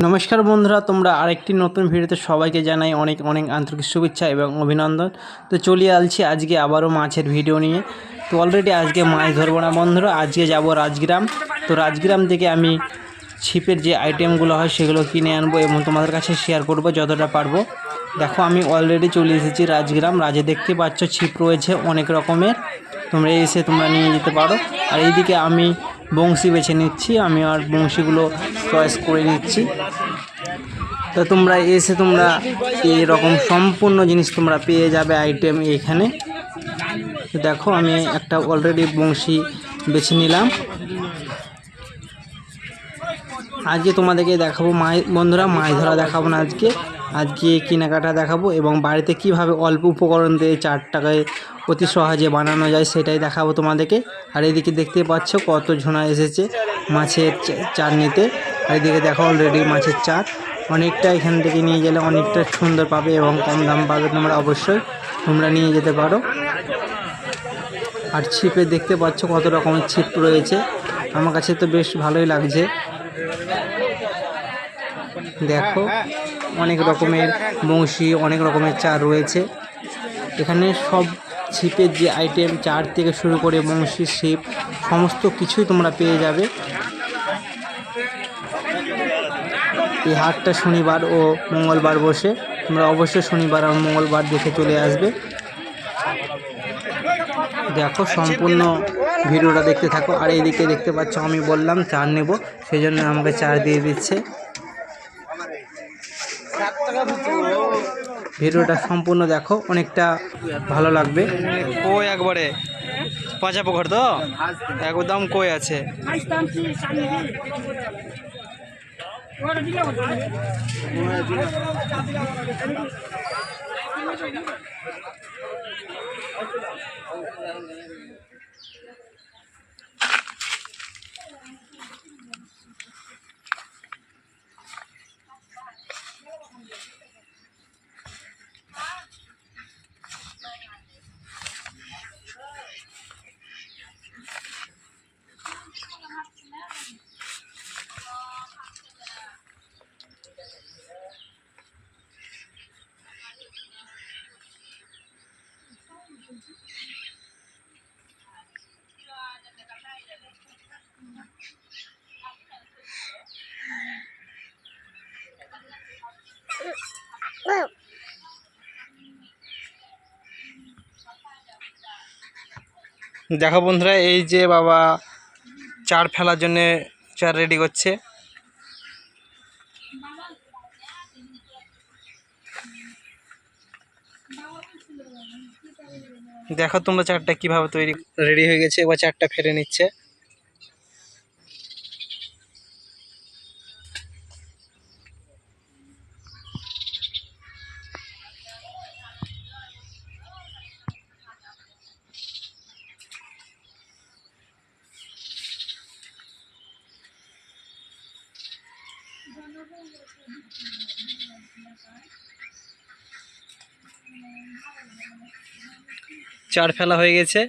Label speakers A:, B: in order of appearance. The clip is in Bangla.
A: নমস্কার বন্ধুরা, তোমরা আরেকটি নতুন ভিডিওতে সবাইকে জানাই অনেক অনেক আন্তরিক শুভেচ্ছা এবং অভিনন্দন। তো চলে আসছি আজকে আবারও মাছের ভিডিও নিয়ে। তো অলরেডি আজকে মাছ ধরবো না বন্ধুরা, আজকে যাব রাজগ্রাম। তো রাজগ্রাম থেকে আমি ছিপের যে আইটেমগুলো হয় সেগুলো কিনে আনবো এবং তোমাদের কাছে শেয়ার করব যতটা পারবো। দেখো আমি অলরেডি চলে এসেছি রাজগ্রাম। রাজে দেখতে পাচ্ছ ছিপ রয়েছে অনেক রকমের, তোমরা এসে তোমরা নিয়ে যেতে পারো। আর এইদিকে আমি বংশী বেছে নিচ্ছি, আমি আর বংশীগুলো চয়েস করে নিচ্ছি। তো তোমরা এসে তোমরা এরকম সম্পূর্ণ জিনিস তোমরা পেয়ে যাবে আইটেম এখানে। তো দেখো আমি একটা অলরেডি বংশী বেছে নিলাম। আজকে তোমাদেরকে দেখাবো বন্ধুরা মাছ ধরা দেখাবো না, আজকে কেনাকাটা দেখাবো এবং বাড়িতে কিভাবে অল্প উপকরণ দিয়ে 4 টাকায় অতি সহজে বানানো যায় সেটাই দেখাবো তোমাদেরকে। আর এদিকে দেখতে পাচ্ছ কত ঝোনা এসেছে মাছের চার নিতে। আর এদিকে দেখো অলরেডি মাছের চার অনেকটা, এখান থেকে নিয়ে গেলে অনেকটা সুন্দর পাবে এবং কম দাম পাবে। তোমরা নিয়ে যেতে পারো। আর ছিপে দেখতে পাচ্ছ কত রকমের ছিপ রয়েছে, আমার কাছে তো বেশ ভালোই লাগছে। দেখো অনেক রকমের বংশী, অনেক রকমের চার রয়েছে এখানে। সব ছিপের যে আইটেম, চার থেকে শুরু করে বংশী, ছিপ সমস্ত কিছুই তোমরা পেয়ে যাবে। এই হাটটা শনিবার ও মঙ্গলবার বসে, তোমরা অবশ্যই শনিবার আর মঙ্গলবার দেখে চলে আসবে। দেখো সম্পূর্ণ ভিডিওটা দেখতে থাকো। আর এইদিকে দেখতে পাচ্ছ আমি বললাম চার নেব, সেই জন্য আমাকে চার দিয়ে দিচ্ছে। ভিডিওটা সম্পূর্ণ দেখো, অনেকটা ভালো লাগবে।
B: কই একবারে পাঁচা পোখর তো একদম কই আছে। দেখো বন্ধুরা, এই যে বাবা চার ফেলার জন্য চার রেডি করছে। দেখো তোমরা চারটা কিভাবে রেডি হয়ে গেছে, এবার চারটা ফেলে নিচ্ছে। চার ফেলা হয়ে গেছে।